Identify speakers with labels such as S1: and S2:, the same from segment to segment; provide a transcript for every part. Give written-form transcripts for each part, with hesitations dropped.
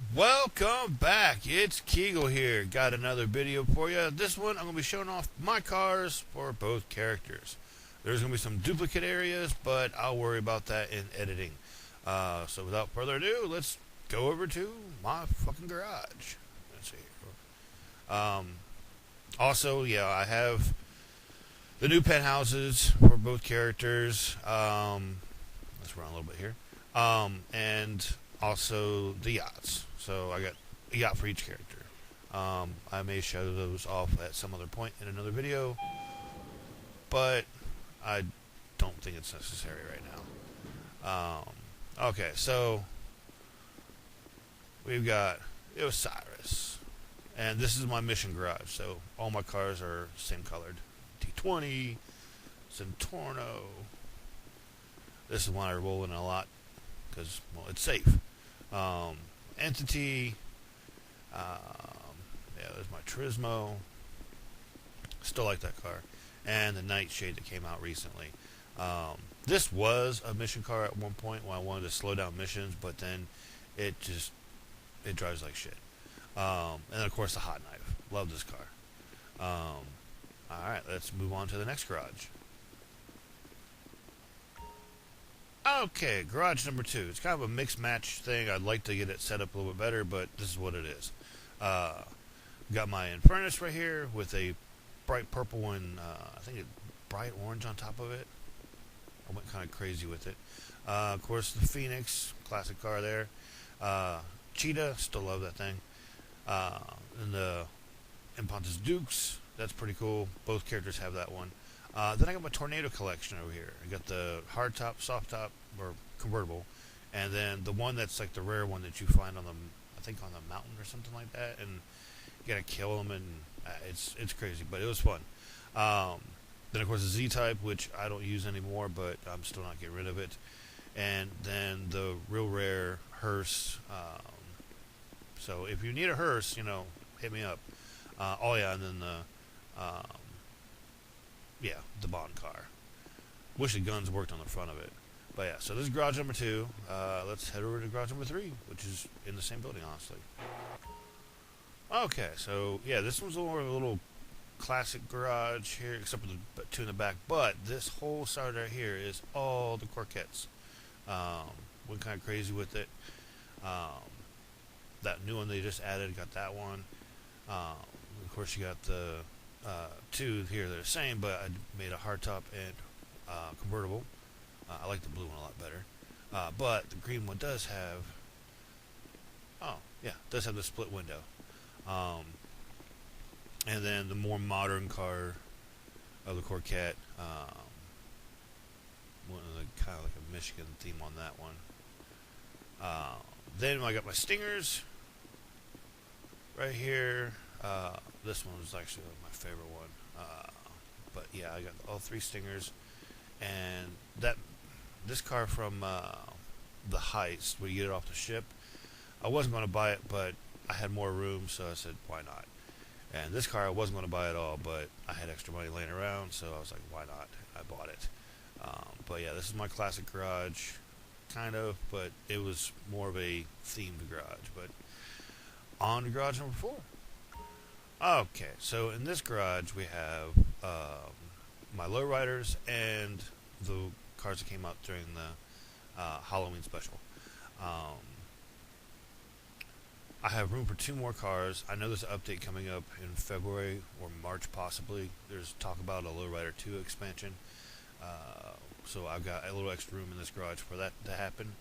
S1: Welcome back. It's Keigal here. Got another video for you. This one I'm going to be showing off my cars for both characters. There's going to be some duplicate areas, but I'll worry about that in editing. So without further ado, let's go over to my fucking garage. Let's see. Um, Also, yeah, I have the new penthouses for both characters. Let's run a little bit here. And also the yachts. So I got a yacht for each character. I may show those off at some other point in another video, but I don't think it's necessary right now. Okay, so we've got Osiris, and this is my mission garage. So all my cars are same colored: T20, Centorno. This is one I roll in a lot because, well, it's safe. Entity. Yeah, there's my Turismo. Still like that car. And the Nightshade that came out recently. This was a mission car at one point when I wanted to slow down missions, but then it drives like shit. And then, of course, the Hot Knife. Love this car. Alright, let's move on to the next garage. Okay, garage number 2. It's kind of a mixed match thing. I'd like to get it set up a little bit better, but this is what it is. Got my Infernus right here with a bright purple and I think it's bright orange on top of it. I went kind of crazy with it. Of course, the Phoenix, classic car there. Cheetah, still love that thing. And the Impontus Dukes, that's pretty cool. Both characters have that one. Then I got my Tornado collection over here. I got the hard top, soft top, or convertible, and then the one that's like the rare one that you find on the, I think on the mountain or something like that, and you gotta kill them, and it's crazy, but it was fun. Then of course the Z-Type, which I don't use anymore, but I'm still not getting rid of it. And then the real rare hearse. So if you need a hearse, hit me up. Oh yeah, and then the Bond car. Wish the guns worked on the front of it. But yeah, so this is garage number 2. Let's head over to garage number 3, which is in the same building, honestly. Okay, so yeah, this one's more of a little classic garage here, except for the 2 in the back. But this whole side right here is all the Corvettes. Went kind of crazy with it. That new one they just added, got that one. Of course, you got the 2 here that are the same, but I made a hardtop and convertible. I like the blue one a lot better. But the green one does have, does have the split window. And then the more modern car of the Corvette, one of the kind of like a Michigan theme on that one. Then I got my Stingers right here. This one was actually my favorite one. But yeah, I got all 3 Stingers, and this car from the Heist, where you get it off the ship. I wasn't going to buy it, but I had more room, so I said, why not? And this car I wasn't going to buy at all, but I had extra money laying around, so I was like, why not? I bought it. But yeah, this is my classic garage, kind of, but it was more of a themed garage. But on to garage number 4. Okay, so in this garage we have my lowriders and the cars that came out during the Halloween special. I have room for 2 more cars. I know there's an update coming up in February or March possibly. There's talk about a Lowrider 2 expansion. So I've got a little extra room in this garage for that to happen.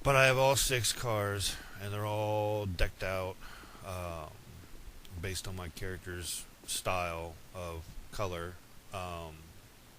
S1: But I have all 6 cars, and they're all decked out based on my character's style of color.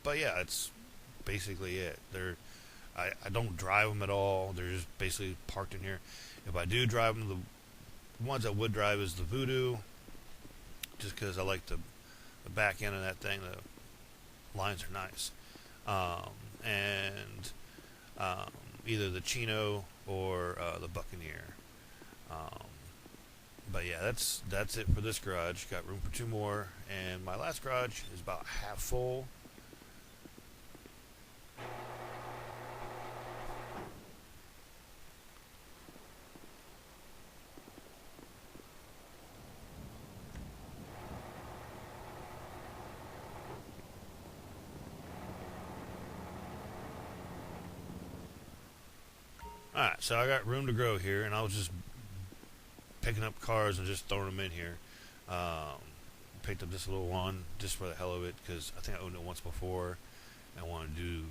S1: But yeah, it's basically it. I don't drive them at all. They're just basically parked in here. If I do drive them, the ones I would drive is the Voodoo, just because I like the back end of that thing. The lines are nice. And either the Chino or the Buccaneer. But yeah, that's it for this garage. Got room for 2 more, and my last garage is about half full. Alright, so I got room to grow here, and I was just picking up cars and just throwing them in here. Um, Picked up this little one just for the hell of it because I think I owned it once before and wanted to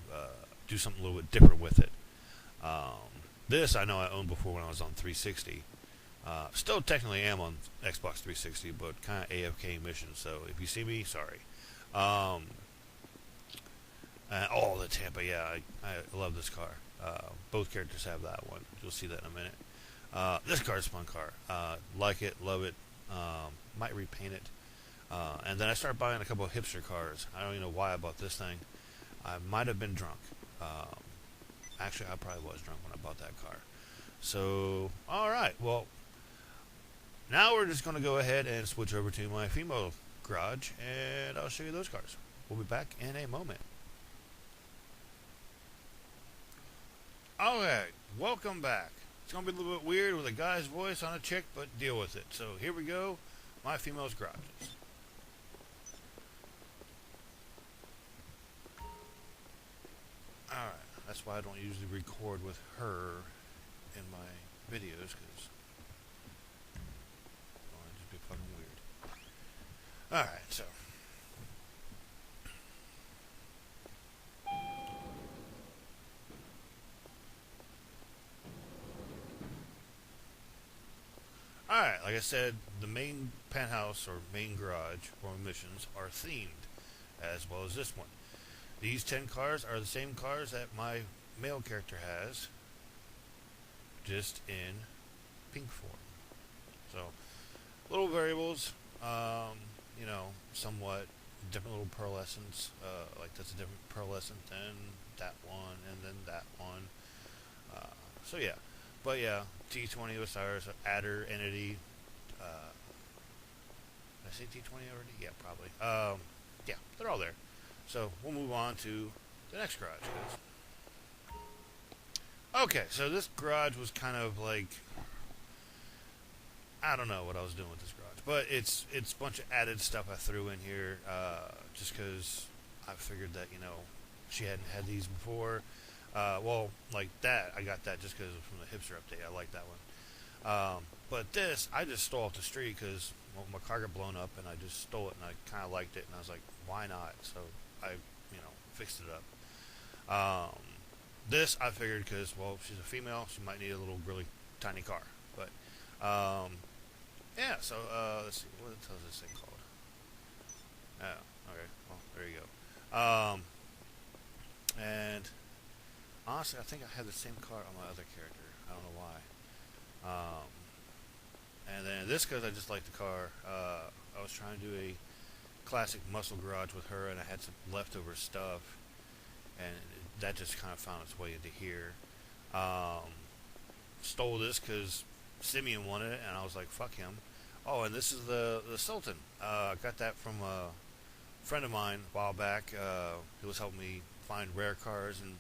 S1: do something a little bit different with it. This I know I owned before when I was on 360. Still technically am on Xbox 360, but kind of AFK mission. So if you see me, sorry. Um, the Tampa, yeah, I love this car. Both characters have that one. You'll see that in a minute. This car is a fun car. Like it, love it. Might repaint it. And then I started buying a couple of hipster cars. I don't even know why I bought this thing. I might have been drunk. Actually, I probably was drunk when I bought that car. So, alright, well, now we're just going to go ahead and switch over to my female garage, and I'll show you those cars. We'll be back in a moment. Okay, welcome back. It's going to be a little bit weird with a guy's voice on a chick, but deal with it. So here we go, my female's garages. Alright, that's why I don't usually record with her in my videos, because it'd just be fucking weird. Alright, so. Alright, like I said, the main penthouse or main garage for missions are themed, as well as this one. These 10 cars are the same cars that my male character has, just in pink form. So, little variables, somewhat different little pearlescents. Like that's a different pearlescent than that one, and then that one. So yeah, but yeah, T20 Osiris, Adder, Entity. Did I say T20 already? Yeah, probably. Yeah, they're all there. So we'll move on to the next garage, guys. Okay, so this garage was kind of like, I don't know what I was doing with this garage, but it's a bunch of added stuff I threw in here just because I figured that she hadn't had these before. Like that, I got that just because from the hipster update. I like that one. But this, I just stole off the street because my car got blown up, and I just stole it, and I kind of liked it, and I was like, why not? So I, fixed it up. This I figured because, she's a female, she might need a little really tiny car. But, yeah, so, let's see, what the hell is this thing called? Oh, okay, well, there you go. And honestly, I think I had the same car on my other character. I don't know why. And then this, because I just like the car, I was trying to do a classic muscle garage with her, and I had some leftover stuff, and that just kind of found its way into here. Stole this because Simeon wanted it, and I was like, fuck him. Oh, and this is the Sultan. Got that from a friend of mine a while back. He was helping me find rare cars, and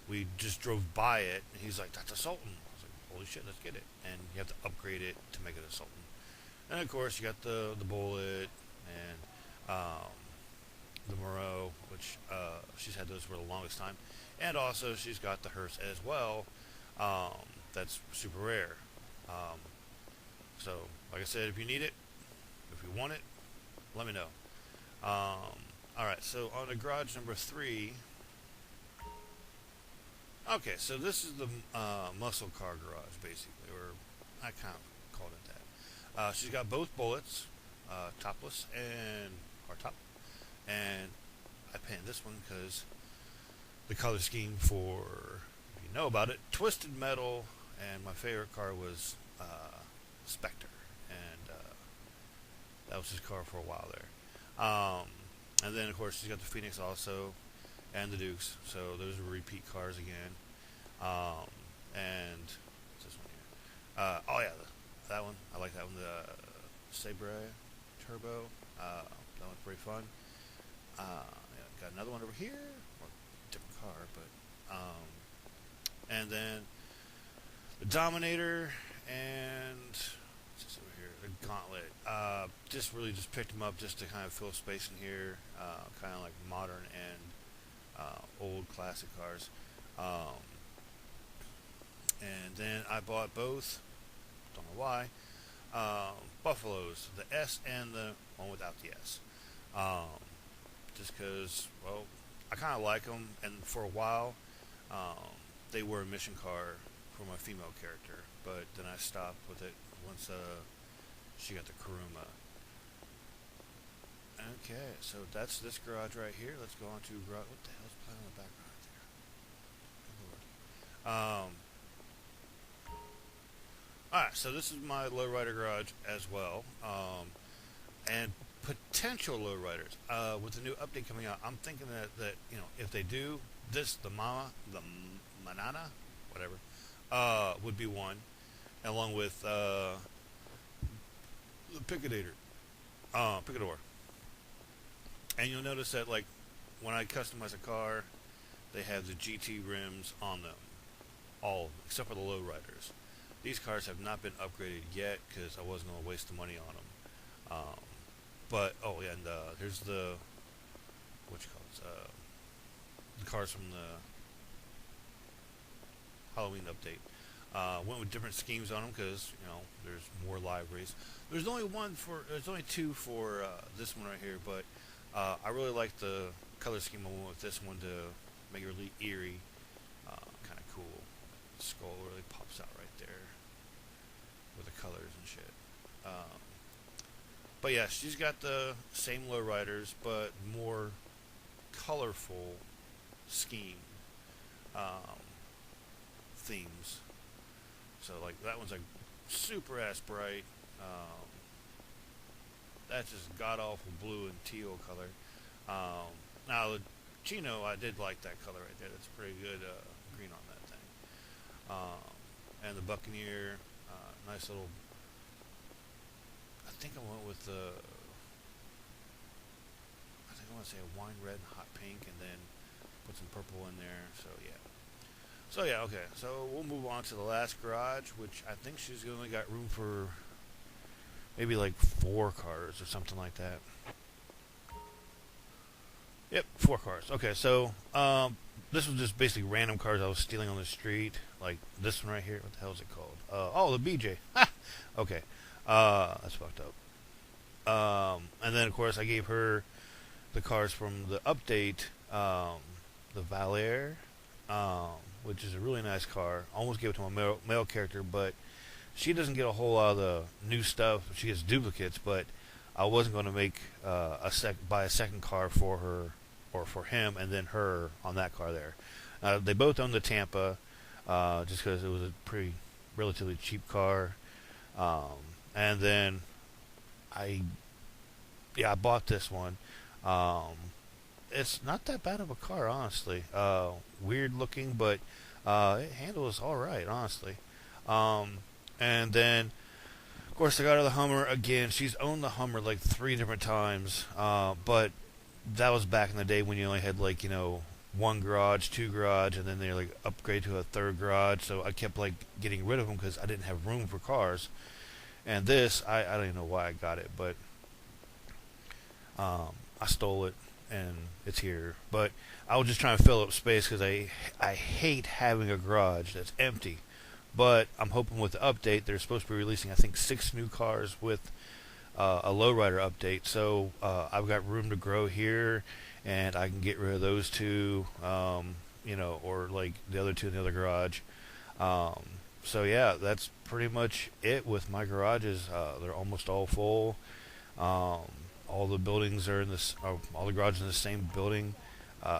S1: we just drove by it, and he's like, that's a Sultan. I was like, holy shit, let's get it. And you have to upgrade it to make it a Sultan. And of course, you got the Bullet, and the Moreau, which she's had those for the longest time. And also, she's got the hearse as well. That's super rare. So, like I said, if you need it, if you want it, let me know. Alright, so on the garage number 3. Okay, so this is the muscle car garage, basically, or I kind of called it that. She's got both bullets, topless or top, and I painted this one because the color scheme for, if you know about it, Twisted Metal, and my favorite car was Spectre, and that was his car for a while there. And then, of course, she's got the Phoenix also, and the Dukes, so those are repeat cars again. And what's this one here? That one. I like that one. The Sabre Turbo. That one's pretty fun. Got another one over here. Well, different car, but and then the Dominator and what's this over here? The Gauntlet. Just picked them up just to kind of fill space in here. Kind of like modern and old classic cars. And then I bought both, don't know why, Buffaloes, the S and the one without the S. Um, just because, well, I kind of like them, and for a while, um, they were a mission car for my female character, but then I stopped with it once she got the Kuruma. Okay, so that's this garage right here. Let's go on to garage. What the hell's playing in the background there? Alright, so this is my lowrider garage as well. And potential lowriders. With the new update coming out, I'm thinking that if they do this, the Manana, whatever, would be one, along with the Picador. And you'll notice that, like, when I customize a car, they have the GT rims on them, all of them, except for the lowriders. These cars have not been upgraded yet because I wasn't going to waste the money on them. But oh yeah, and here's the what you call it? The cars from the Halloween update. Went with different schemes on them because there's more libraries. There's only two for this one right here, but I really like the color scheme I went with this one to make it really eerie, kind of cool. The skull really pops out right there with the colors and shit. But yeah, she's got the same lowriders, but more colorful scheme themes. So like that one's like super ass bright. That's just god awful blue and teal color. Now the Chino, I did like that color right there. That's pretty good green on that thing. And the Buccaneer, nice little. I think I went with the. I think I want to say a wine red and hot pink, and then put some purple in there. So yeah. So yeah, okay. So we'll move on to the last garage, which I think she's only got room for maybe like 4 cars or something like that. Yep, 4 cars. Okay, so this was just basically random cars I was stealing on the street, like this one right here. What the hell is it called? Oh, the BJ. Okay, that's fucked up. And then of course I gave her the cars from the update, the Valère, which is a really nice car. Almost gave it to my male character, but she doesn't get a whole lot of the new stuff. She gets duplicates, but I wasn't going to make buy a second car for her or for him, and then her on that car there. They both own the Tampa, just because it was a pretty relatively cheap car. And then I bought this one. It's not that bad of a car, honestly. Weird looking, but it handles all right, honestly. And then, of course, I got her the Hummer again. She's owned the Hummer like 3 different times, but that was back in the day when you only had like 1 garage, 2 garage, and then they like upgrade to a 3rd garage. So I kept like getting rid of them because I didn't have room for cars. And this, I don't even know why I got it, but I stole it and it's here. But I was just trying to fill up space because I hate having a garage that's empty. But I'm hoping with the update, they're supposed to be releasing, I think, 6 new cars with a lowrider update. So I've got room to grow here, and I can get rid of those 2, or like the other 2 in the other garage. So yeah, that's pretty much it with my garages. They're almost all full. All the buildings are all the garages in the same building,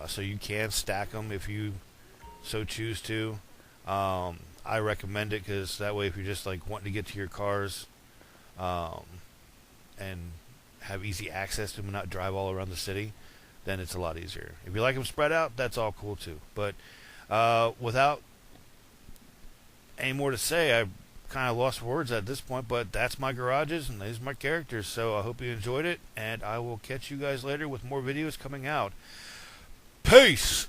S1: so you can stack them if you so choose to. I recommend it because that way, if you're just like wanting to get to your cars, and have easy access to them and not drive all around the city, then it's a lot easier. If you like them spread out, that's all cool too. But without any more to say, I've kind of lost words at this point, but that's my garages and these are my characters. So I hope you enjoyed it, and I will catch you guys later with more videos coming out. Peace!